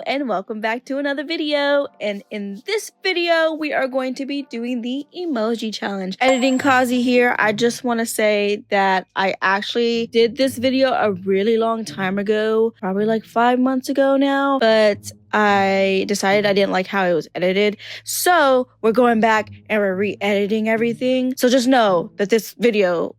and welcome back to another video. And in this video we are going to be doing the emoji challenge. Editing Kazi here. I just want to say that I actually did this video a really long time ago, probably like 5 months ago now, but I decided I didn't like how it was edited, so we're going back and we're re-editing everything. So just know that this video,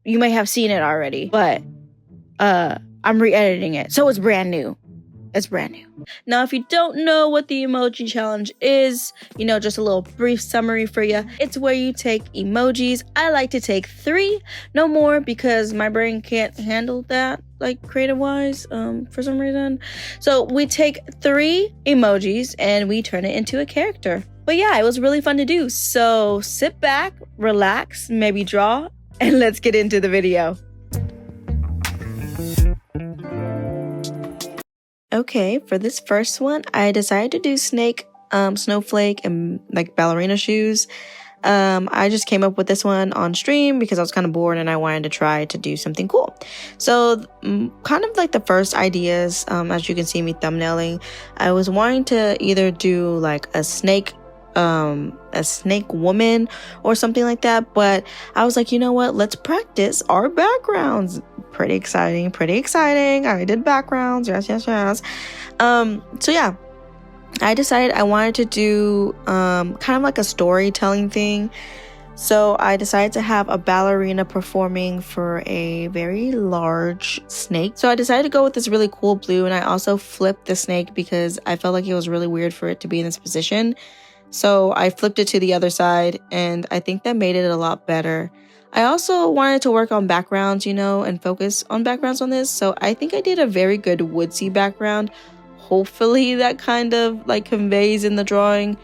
you may have seen it already, but I'm re-editing it, so it's brand new. It's brand new. Now, if you don't know what the emoji challenge is, just a little brief summary for you. It's where you take emojis. I like to take 3, no more, because my brain can't handle that, like creative-wise, for some reason. So we take 3 emojis and we turn it into a character. But yeah, it was really fun to do. So sit back, relax, maybe draw, and let's get into the video. Okay, for this first one, I decided to do snake, snowflake, and like ballerina shoes. I just came up with this one on stream because I was kind of bored and I wanted to try to do something cool. So kind of like the first ideas, as you can see me thumbnailing, I was wanting to either do like a snake woman or something like that, but I was like, you know what, let's practice our backgrounds. Pretty exciting. I did backgrounds, yes. So yeah, I decided I wanted to do kind of like a storytelling thing. So I decided to have a ballerina performing for a very large snake. So I decided to go with this really cool blue, and I also flipped the snake because I felt like it was really weird for it to be in this position. So I flipped it to the other side, and I think that made it a lot better. I also wanted to work on backgrounds, and focus on backgrounds on this. So I think I did a very good woodsy background. Hopefully that kind of like conveys in the drawing.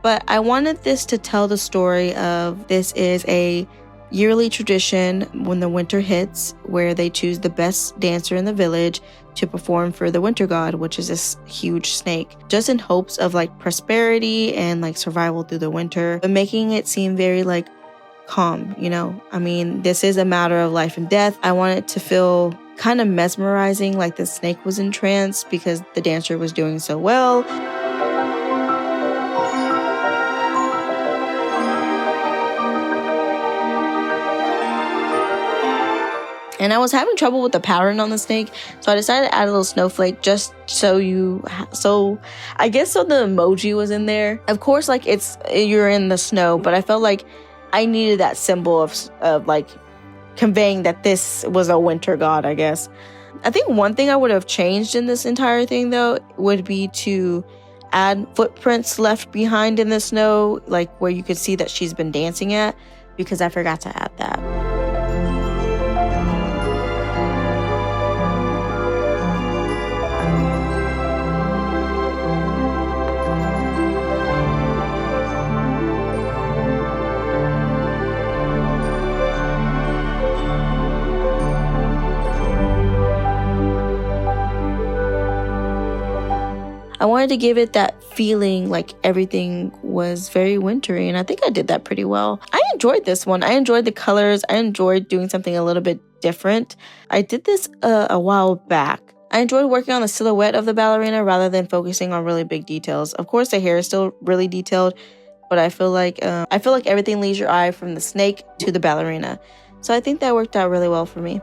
But I wanted this to tell the story of this is a yearly tradition when the winter hits, where they choose the best dancer in the village to perform for the winter god, which is this huge snake, just in hopes of like prosperity and like survival through the winter, but making it seem very like calm, I mean, this is a matter of life and death. I want it to feel kind of mesmerizing, like the snake was in trance because the dancer was doing so well. And I was having trouble with the pattern on the snake, so I decided to add a little snowflake just so I guess so the emoji was in there. Of course, like you're in the snow, but I felt like I needed that symbol of like conveying that this was a winter god, I guess. I think one thing I would have changed in this entire thing though would be to add footprints left behind in the snow, like where you could see that she's been dancing at, because I forgot to add that. I wanted to give it that feeling like everything was very wintry, and I think I did that pretty well. I enjoyed this one. I enjoyed the colors. I enjoyed doing something a little bit different. I did this a while back. I enjoyed working on the silhouette of the ballerina rather than focusing on really big details. Of course, the hair is still really detailed, but I feel like everything leaves your eye from the snake to the ballerina. So I think that worked out really well for me.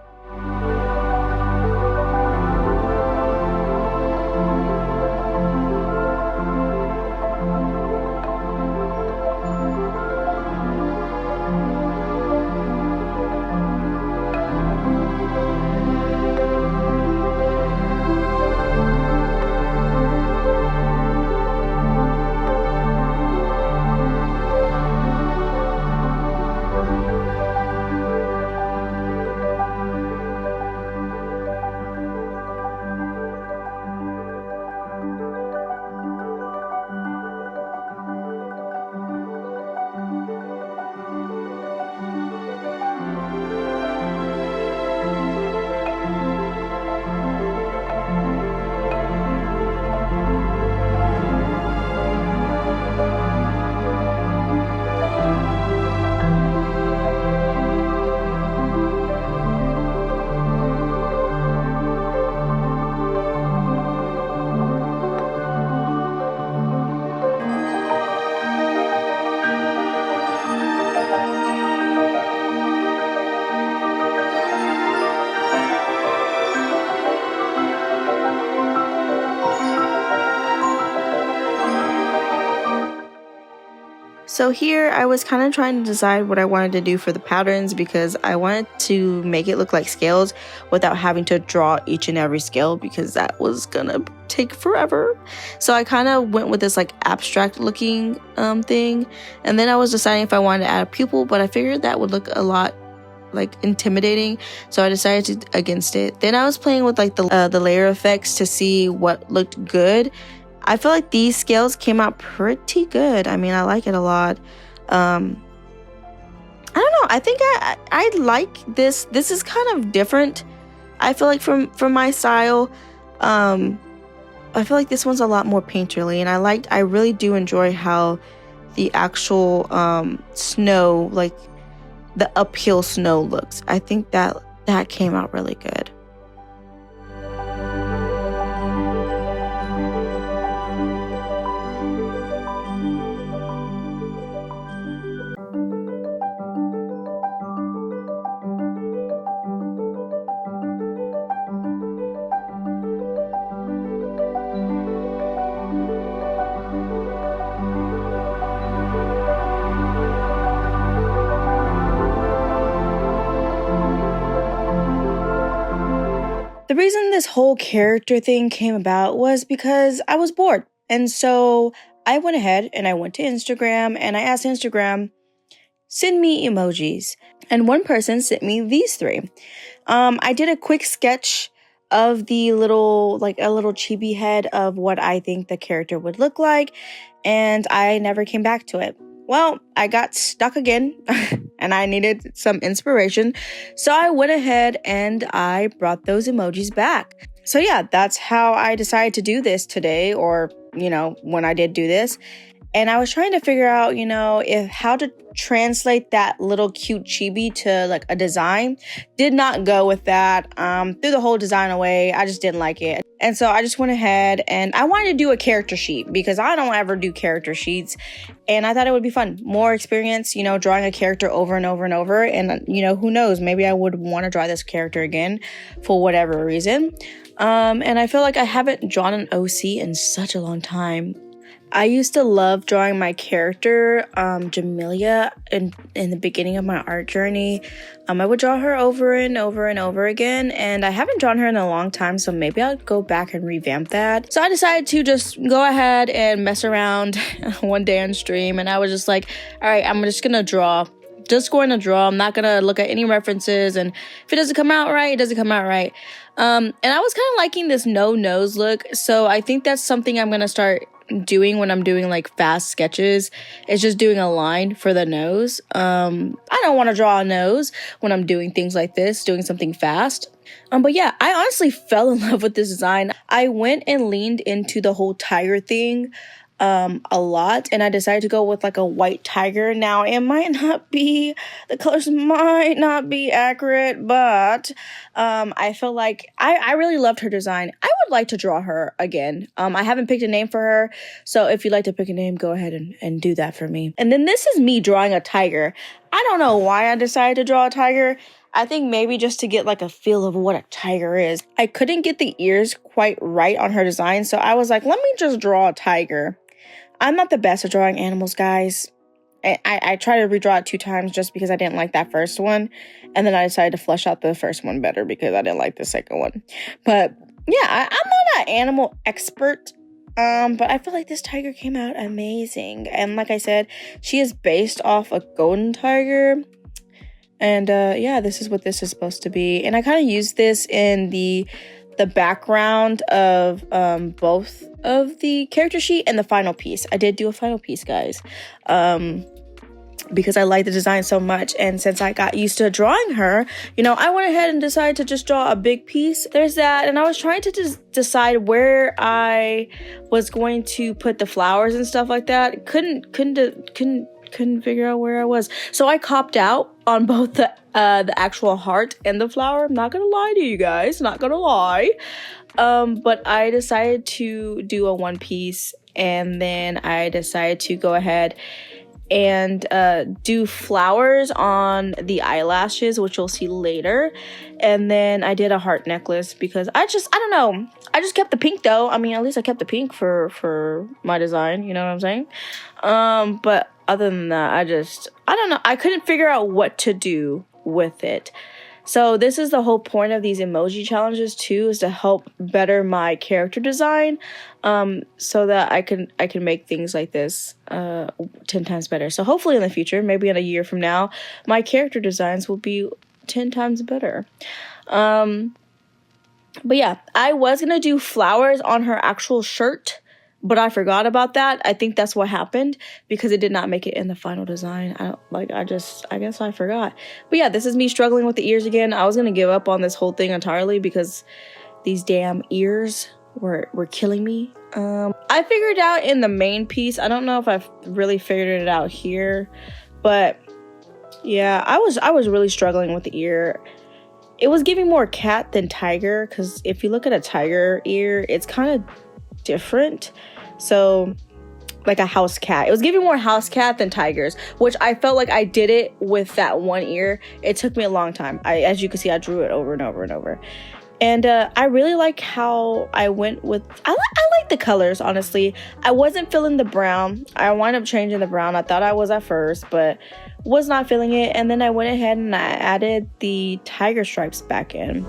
So here I was kind of trying to decide what I wanted to do for the patterns because I wanted to make it look like scales without having to draw each and every scale because that was gonna take forever. So I kind of went with this like abstract looking thing, and then I was deciding if I wanted to add a pupil, but I figured that would look a lot like intimidating, so I decided against it. Then I was playing with like the layer effects to see what looked good. I feel like these scales came out pretty good. I mean, I like it a lot. I don't know. I think I like this. This is kind of different. I feel like from my style. I feel like this one's a lot more painterly, and I really do enjoy how the actual snow, like the uphill snow looks. I think that came out really good. The reason this whole character thing came about was because I was bored. And so I went ahead and I went to Instagram and I asked Instagram, send me emojis. And one person sent me these 3. I did a quick sketch of the little, like a little chibi head of what I think the character would look like. And I never came back to it. Well, I got stuck again and I needed some inspiration. So I went ahead and I brought those emojis back. So yeah, that's how I decided to do this today, or, when I did do this. And I was trying to figure out, how to translate that little cute chibi to like a design. Did not go with that. Threw the whole design away. I just didn't like it. And so I just went ahead and I wanted to do a character sheet because I don't ever do character sheets. And I thought it would be fun. More experience, drawing a character over and over and over. And, who knows, maybe I would want to draw this character again for whatever reason. And I feel like I haven't drawn an OC in such a long time. I used to love drawing my character, Jamelia, in the beginning of my art journey. I would draw her over and over and over again, and I haven't drawn her in a long time, so maybe I'll go back and revamp that. So I decided to just go ahead and mess around one day on stream, and I was just like, all right, I'm just gonna draw. Just going to draw. I'm not gonna look at any references, and if it doesn't come out right, it doesn't come out right. And I was kind of liking this no nose look, so I think that's something I'm gonna start doing when I'm doing like fast sketches. It's just doing a line for the nose. I don't want to draw a nose when I'm doing things like this, doing something fast. But yeah, I honestly fell in love with this design. I went and leaned into the whole tiger thing a lot, and I decided to go with like a white tiger. Now it might not be, the colors might not be accurate, but I feel like I really loved her design. I would like to draw her again. I haven't picked a name for her, so if you'd like to pick a name, go ahead and do that for me. And then this is me drawing a tiger. I don't know why I decided to draw a tiger. I think maybe just to get like a feel of what a tiger is. I couldn't get the ears quite right on her design, so I was like, let me just draw a tiger. I'm not the best at drawing animals, guys. I tried to redraw it 2 times just because I didn't like that first one. And then I decided to flesh out the first one better because I didn't like the second one. But yeah, I'm not an animal expert. But I feel like this tiger came out amazing. And like I said, she is based off a golden tiger. And yeah, this is what this is supposed to be. And I kind of used this in the background of both of the character sheet and the final piece. I did do a final piece, guys, because I like the design so much. And since I got used to drawing her, I went ahead and decided to just draw a big piece. There's that. And I was trying to just decide where I was going to put the flowers and stuff like that. Couldn't figure out where I was. So I copped out on both the actual heart and the flower. I'm not gonna lie to you guys, not gonna lie. But I decided to do a one piece, and then I decided to go ahead and do flowers on the eyelashes, which you'll see later. And then I did a heart necklace because I don't know. I just kept the pink though. I mean, at least I kept the pink for my design, you know what I'm saying? But other than that, I don't know. I couldn't figure out what to do with it. So this is the whole point of these emoji challenges too, is to help better my character design, so that I can make things like this 10 times better. So hopefully in the future, maybe in a year from now, my character designs will be 10 times better. But yeah, I was gonna do flowers on her actual shirt, but I forgot about that. I think that's what happened because it did not make it in the final design. I guess I forgot. But yeah, this is me struggling with the ears again. I was gonna give up on this whole thing entirely because these damn ears were killing me. I figured out in the main piece. I don't know if I've really figured it out here, but yeah, I was really struggling with the ear. It was giving more cat than tiger, because if you look at a tiger ear, it's kind of different. So like a house cat. It was giving more house cat than tigers, which I felt like I did it with that one ear. It took me a long time. As you can see, I drew it over and over and over. And I really like how I went with, I like the colors, honestly. I wasn't feeling the brown. I wound up changing the brown. I thought I was at first, but was not feeling it. And then I went ahead and I added the tiger stripes back in.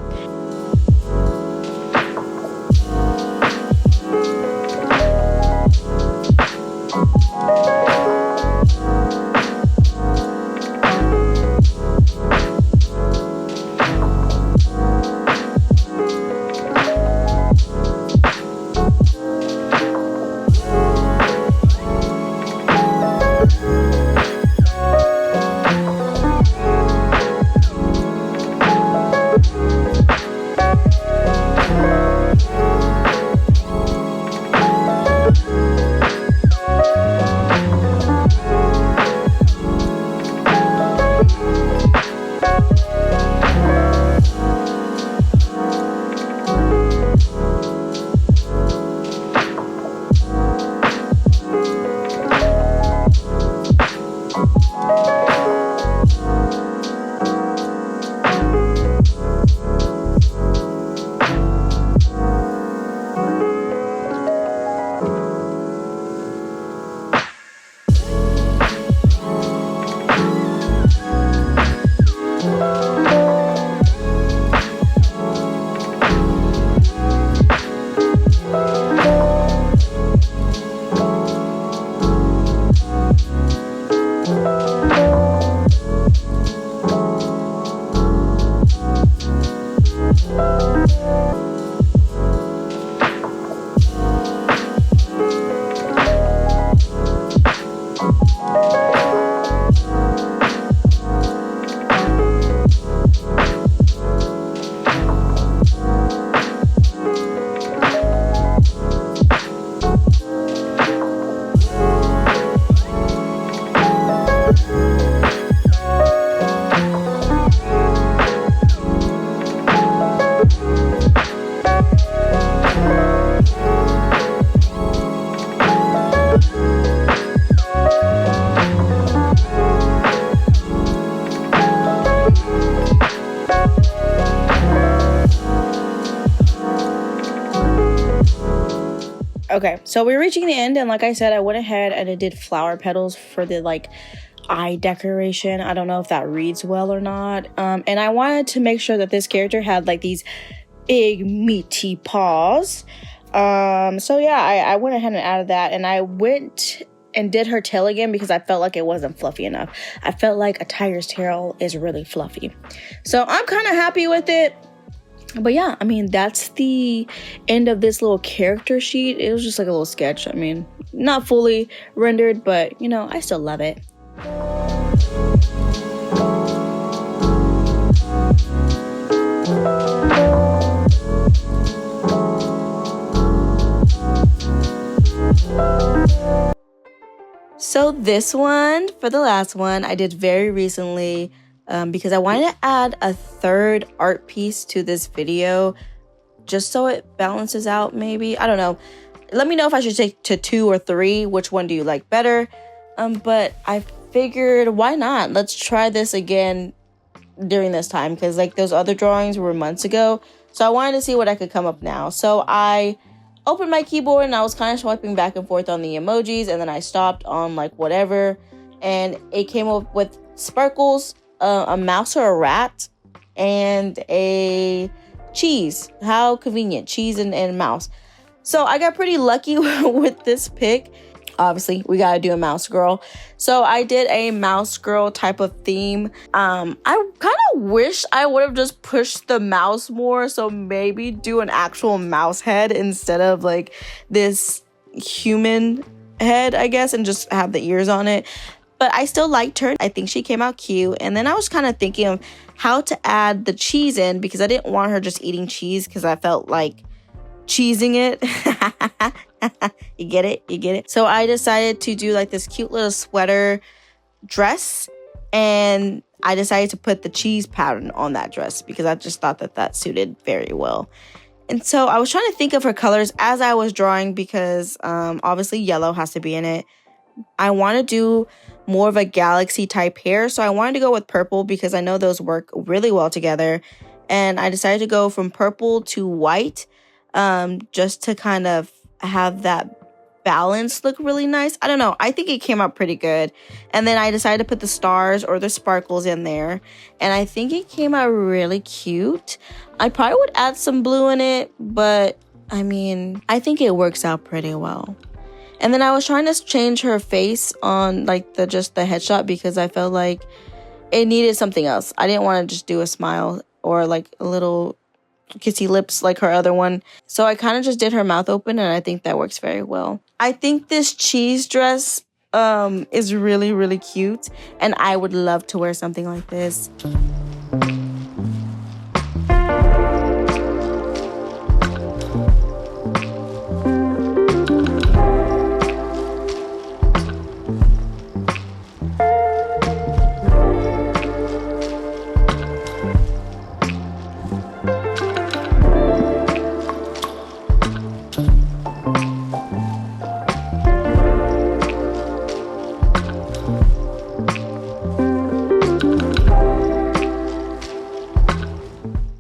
Okay, so we're reaching the end, and like I said, I went ahead and I did flower petals for the like eye decoration. I don't know if that reads well or not. And I wanted to make sure that this character had like these big meaty paws. So yeah, I went ahead and added that, and I went and did her tail again because I felt like it wasn't fluffy enough. I felt like a tiger's tail is really fluffy. So I'm kind of happy with it. But yeah, I mean, that's the end of this little character sheet. It was just like a little sketch. I mean, not fully rendered, but you know, I still love it. So this one, for the last one, I did very recently because I wanted to add a third art piece to this video just so it balances out maybe. I don't know. Let me know if I should take to 2 or 3. Which one do you like better? But I figured, why not? Let's try this again during this time because like those other drawings were months ago. So I wanted to see what I could come up now. So I opened my keyboard and I was kind of swiping back and forth on the emojis, and then I stopped on like whatever, and it came up with sparkles, a mouse or a rat, and a cheese. How convenient. Cheese and mouse. So I got pretty lucky with this pick. Obviously, we gotta do a mouse girl. So I did a mouse girl type of theme. I kind of wish I would have just pushed the mouse more. So maybe do an actual mouse head instead of like this human head, I guess, and just have the ears on it. But I still liked her. I think she came out cute. And then I was kind of thinking of how to add the cheese in, because I didn't want her just eating cheese, because I felt like cheesing it. You get it? You get it? So I decided to do like this cute little sweater dress, and I decided to put the cheese pattern on that dress because I just thought that suited very well. And so I was trying to think of her colors as I was drawing, because obviously yellow has to be in it. I want to do more of a galaxy type hair, so I wanted to go with purple because I know those work really well together. And I decided to go from purple to white, just to kind of have that balance look really nice. I don't know. I think it came out pretty good. And then I decided to put the stars or the sparkles in there, and I think it came out really cute. I probably would add some blue in it, but I mean, I think it works out pretty well. And then I was trying to change her face on like the headshot, because I felt like it needed something else. I didn't want to just do a smile or like a little kissy lips like her other one. So I kind of just did her mouth open, and I think that works very well. I think this cheese dress is really, really cute, and I would love to wear something like this.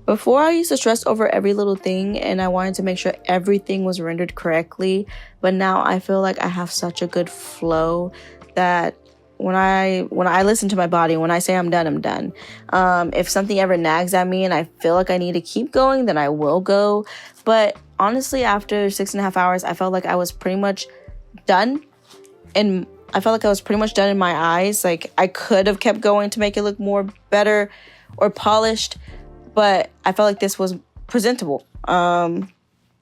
Before, I used to stress over every little thing, and I wanted to make sure everything was rendered correctly. But now I feel like I have such a good flow that when I listen to my body, when I say I'm done, I'm done. If something ever nags at me and I feel like I need to keep going, then I will go. But honestly, after 6.5 hours, I felt like I was pretty much done. And I felt like I was pretty much done in my eyes. Like, I could have kept going to make it look more better or polished, but I felt like this was presentable,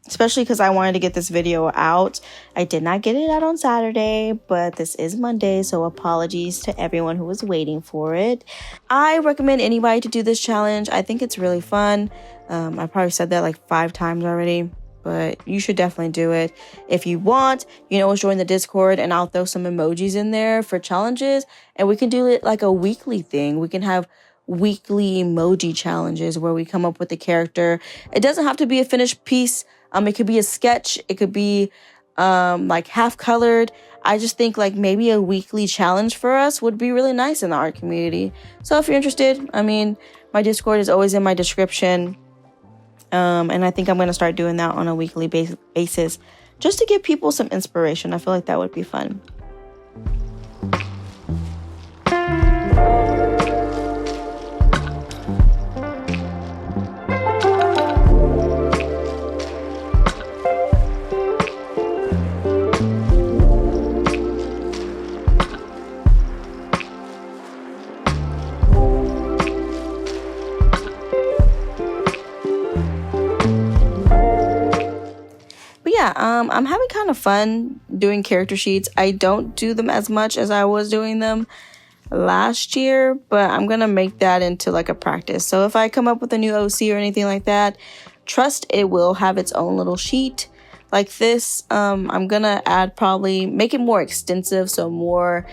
especially because I wanted to get this video out. I did not get it out on Saturday, but this is Monday, so apologies to everyone who was waiting for it. I recommend anybody to do this challenge. I think it's really fun. I probably said that like 5 times already, but you should definitely do it. If you want, you can always join the Discord, and I'll throw some emojis in there for challenges, and we can do it like a weekly thing. We can have weekly emoji challenges where we come up with a character. It doesn't have to be a finished piece. It could be a sketch. It could be like half colored. I just think like maybe a weekly challenge for us would be really nice in the art community. So if you're interested, I mean, my Discord is always in my description. And I think I'm going to start doing that on a weekly basis just to give people some inspiration. I feel like that would be fun. I'm having kind of fun doing character sheets. I don't do them as much as I was doing them last year, but I'm gonna make that into like a practice. So if I come up with a new OC or anything like that, trust it will have its own little sheet like this. I'm gonna probably make it more extensive, so more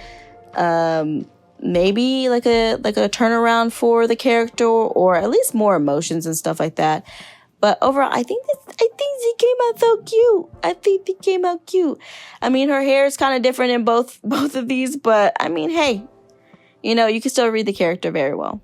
maybe like a turnaround for the character, or at least more emotions and stuff like that. But overall, I think she came out so cute. I think she came out cute. I mean, her hair is kind of different in both of these, but I mean, hey, you know, you can still read the character very well.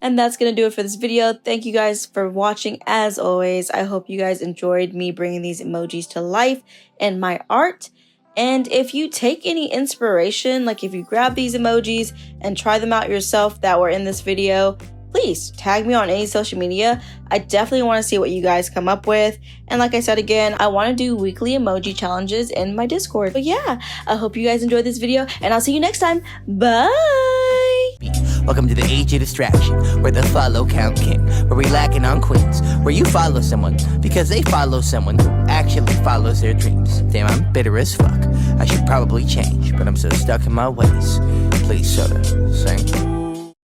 And that's going to do it for this video. Thank you guys for watching as always. I hope you guys enjoyed me bringing these emojis to life in my art. And if you take any inspiration, like if you grab these emojis and try them out yourself that were in this video, please tag me on any social media. I definitely want to see what you guys come up with. And like I said again, I want to do weekly emoji challenges in my Discord. But yeah, I hope you guys enjoyed this video and I'll see you next time. Bye! Welcome to the age of distraction, where the follow count king, where we lacking on queens, where you follow someone because they follow someone who actually follows their dreams. Damn, I'm bitter as fuck. I should probably change, but I'm so stuck in my ways. Please, Soda, sing.